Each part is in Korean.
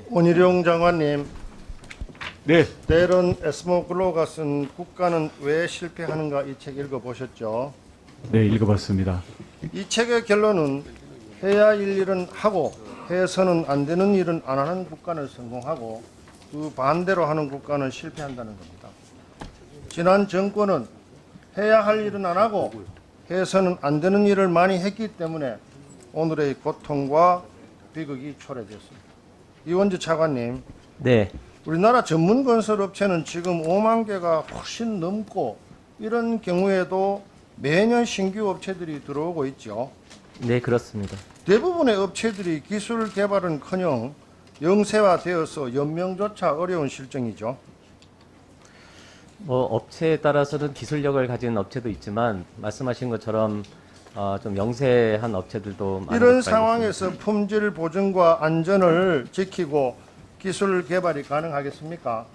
원희룡 장관님, 네, 데런 에스모글로가 쓴 국가는 왜 실패하는가 이 책 읽어보셨죠? 네, 읽어봤습니다. 이 책의 결론은 해야 할 일은 하고 해서는 안 되는 일은 안 하는 국가는 성공하고 그 반대로 하는 국가는 실패한다는 겁니다. 지난 정권은 해야 할 일은 안 하고 해서는 안 되는 일을 많이 했기 때문에 오늘의 고통과 비극이 초래됐습니다. 이원주 차관님, 네, 우리나라 전문 건설 업체는 지금 5만 개가 훨씬 넘고 이런 경우에도 매년 신규 업체들이 들어오고 있죠. 네, 그렇습니다. 대부분의 업체들이 기술 개발은커녕 영세화되어서 연명조차 어려운 실정이죠. 업체에 따라서는 기술력을 가진 업체도 있지만 말씀하신 것처럼 좀 영세한 업체들도 많은 이런 것으로 상황에서 품질 보증과 안전을 지키고 기술 개발이 가능하겠습니까?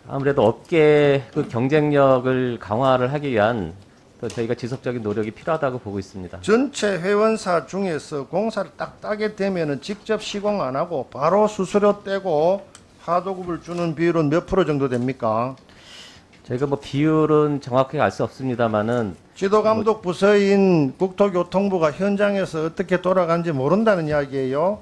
아무래도 업계 그 경쟁력을 강화를 하기 위한 또 저희가 지속적인 노력이 필요하다고 보고 있습니다. 전체 회원사 중에서 공사를 딱 따게 되면은 직접 시공 안 하고 바로 수수료 떼고 하도급을 주는 비율은 몇 프로 정도 됩니까? 저희가 뭐 비율은 정확하게 알 수 없습니다만은 지도감독 부서인 국토교통부가 현장에서 어떻게 돌아가는지 모른다는 이야기예요.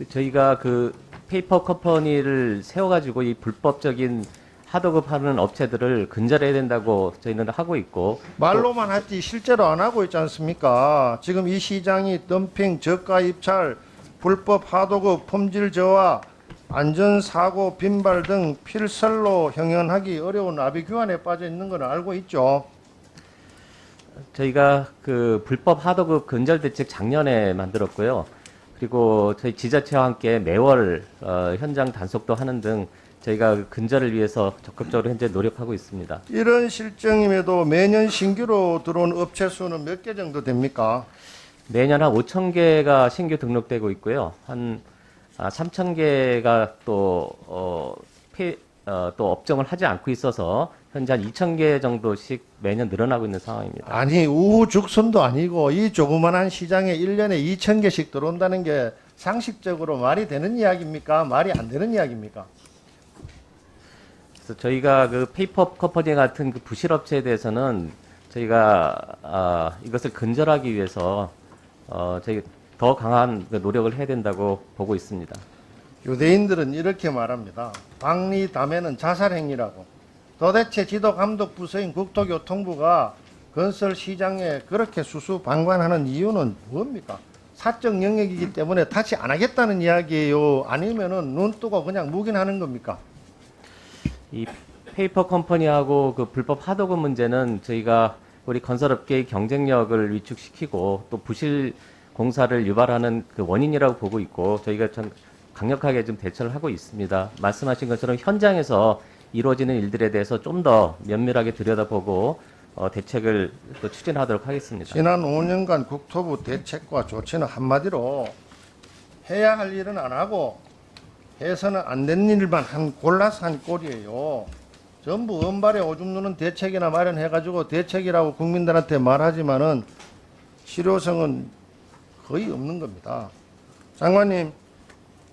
저희가 그 페이퍼 컴퍼니를 세워가지고 이 불법적인 하도급하는 업체들을 근절해야 된다고 저희는 하고 있고 말로만 하지 실제로 안 하고 있지 않습니까? 지금 이 시장이 덤핑, 저가 입찰, 불법 하도급, 품질 저하, 안전사고, 빈발 등 필설로 형연하기 어려운 아비규환에 빠져 있는 건 알고 있죠. 저희가 그 불법 하도급 근절 대책 작년에 만들었고요. 그리고 저희 지자체와 함께 매월 현장 단속도 하는 등 저희가 그 근절을 위해서 적극적으로 현재 노력하고 있습니다. 이런 실정임에도 매년 신규로 들어온 업체 수는 몇 개 정도 됩니까? 매년 한 5천 개가 신규 등록되고 있고요. 한 3천 개가 또 업종을 하지 않고 있어서 현재 한 2천 개 정도씩 매년 늘어나고 있는 상황입니다. 아니 우후죽순도 아니고 이 조그만한 시장에 1년에 2천 개씩 들어온다는 게 상식적으로 말이 되는 이야기입니까? 말이 안 되는 이야기입니까? 그래서 저희가 그 페이퍼 컴퍼니 같은 그 부실업체에 대해서는 저희가 이것을 근절하기 위해서 저희 더 강한 그 노력을 해야 된다고 보고 있습니다. 유대인들은 이렇게 말합니다. 박리담에는 자살행위라고. 도대체 지도감독 부서인 국토교통부가 건설 시장에 그렇게 수수방관하는 이유는 뭡니까? 사적 영역이기 때문에 다시 안 하겠다는 이야기예요? 아니면은 눈 뜨고 그냥 묵인하는 겁니까? 이 페이퍼 컴퍼니하고 그 불법 하도급 문제는 저희가 우리 건설업계의 경쟁력을 위축시키고 또 부실 공사를 유발하는 그 원인이라고 보고 있고 저희가 참 강력하게 좀 대처를 하고 있습니다. 말씀하신 것처럼 현장에서 이루어지는 일들에 대해서 좀 더 면밀하게 들여다보고 대책을 또 추진하도록 하겠습니다. 지난 5년간 국토부 대책과 조치는 한마디로 해야 할 일은 안 하고 해서는 안 되는 일만 골라서 한 꼴이에요. 전부 은발에 오줌 누는 대책이나 마련해가지고 대책이라고 국민들한테 말하지만은 실효성은 거의 없는 겁니다. 장관님,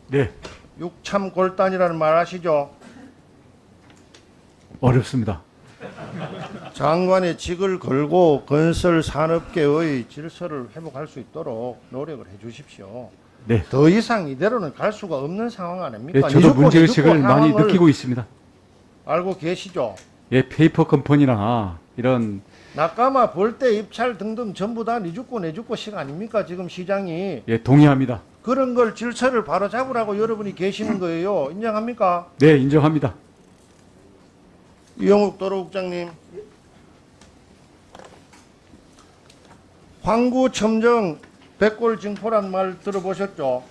네, 육참골단이라는 말 아시죠? 어렵습니다. 장관의 직을 걸고 건설 산업계의 질서를 회복할 수 있도록 노력을 해 주십시오. 네, 더 이상 이대로는 갈 수가 없는 상황 아닙니까? 예, 저도 문제의식을 이죽고 많이 상황을 느끼고 있습니다. 알고 계시죠? 예, 페이퍼 컴퍼니나 이런 낙가마 볼때 입찰 등등 전부 다 니 죽고 내 죽고식 아닙니까? 지금 시장이 예, 동의합니다. 그런 걸 질서를 바로 잡으라고 여러분이 계시는 거예요. 인정합니까? 네, 인정합니다. 이용욱 도로국장님, 황구 첨정 백골징포란 말 들어보셨죠?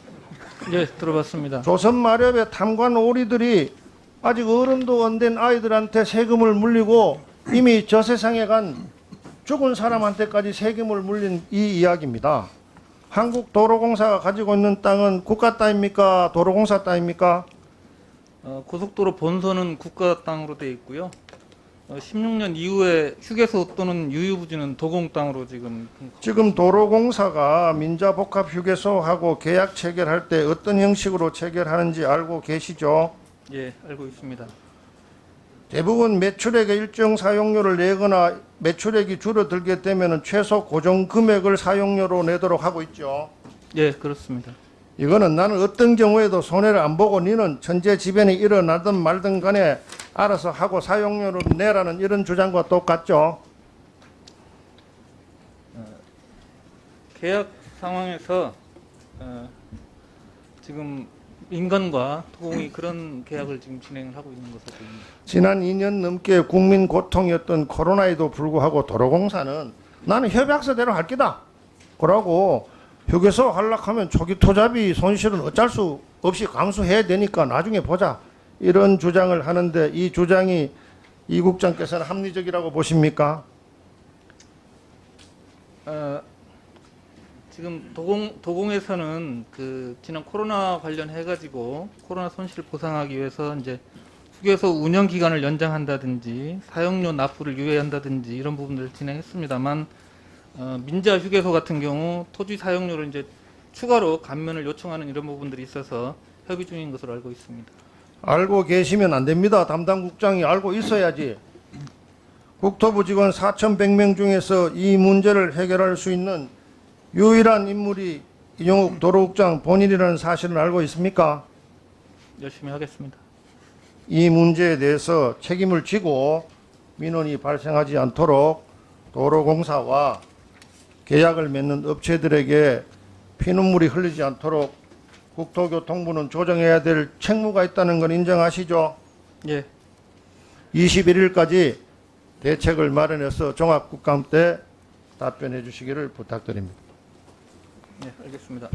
예, 들어봤습니다. 조선 마렵의 탐관 오리들이 아직 어른도 안 된 아이들한테 세금을 물리고 이미 저 세상에 간 죽은 사람한테까지 세금을 물린 이 이야기입니다. 한국도로공사가 가지고 있는 땅은 국가 땅입니까? 도로공사 땅입니까? 고속도로 본선은 국가 땅으로 되어 있고요. 16년 이후에 휴게소 또는 유유부지는 도공 땅으로 지금 도로공사가 민자복합휴게소하고 계약 체결할 때 어떤 형식으로 체결하는지 알고 계시죠? 예, 알고 있습니다. 대부분 매출액의 일정 사용료를 내거나 매출액이 줄어들게 되면 최소 고정 금액을 사용료로 내도록 하고 있죠. 예, 그렇습니다. 이거는 나는 어떤 경우에도 손해를 안 보고 니는 천재지변이 일어나든 말든 간에 알아서 하고 사용료를 내라는 이런 주장과 똑같죠. 계약 상황에서 지금 민간과 도공이 그런 계약을 지금 진행을 하고 있는 것으로 보입니다. 지난 2년 넘게 국민 고통이었던 코로나에도 불구하고 도로공사는 나는 협약서대로 할 기다. 그러고 휴게소 하려면 초기 투자비 손실은 어쩔 수 없이 감수해야 되니까 나중에 보자. 이런 주장을 하는데 이 주장이 이 국장께서는 합리적이라고 보십니까? 지금 도공에서는 그 지난 코로나 관련해 가지고 코로나 손실 보상하기 위해서 이제 휴게소 운영 기간을 연장한다든지 사용료 납부를 유예한다든지 이런 부분들을 진행했습니다만 민자 휴게소 같은 경우 토지 사용료를 이제 추가로 감면을 요청하는 이런 부분들이 있어서 협의 중인 것으로 알고 있습니다. 알고 계시면 안 됩니다. 담당 국장이 알고 있어야지. 국토부 직원 4,100명 중에서 이 문제를 해결할 수 있는 유일한 인물이 이종욱 도로국장 본인이라는 사실은 알고 있습니까? 열심히 하겠습니다. 이 문제에 대해서 책임을 지고 민원이 발생하지 않도록 도로공사와 계약을 맺는 업체들에게 피눈물이 흘리지 않도록 국토교통부는 조정해야 될 책무가 있다는 건 인정하시죠? 예, 21일까지 대책을 마련해서 종합국감 때 답변해 주시기를 부탁드립니다. 예, 알겠습니다.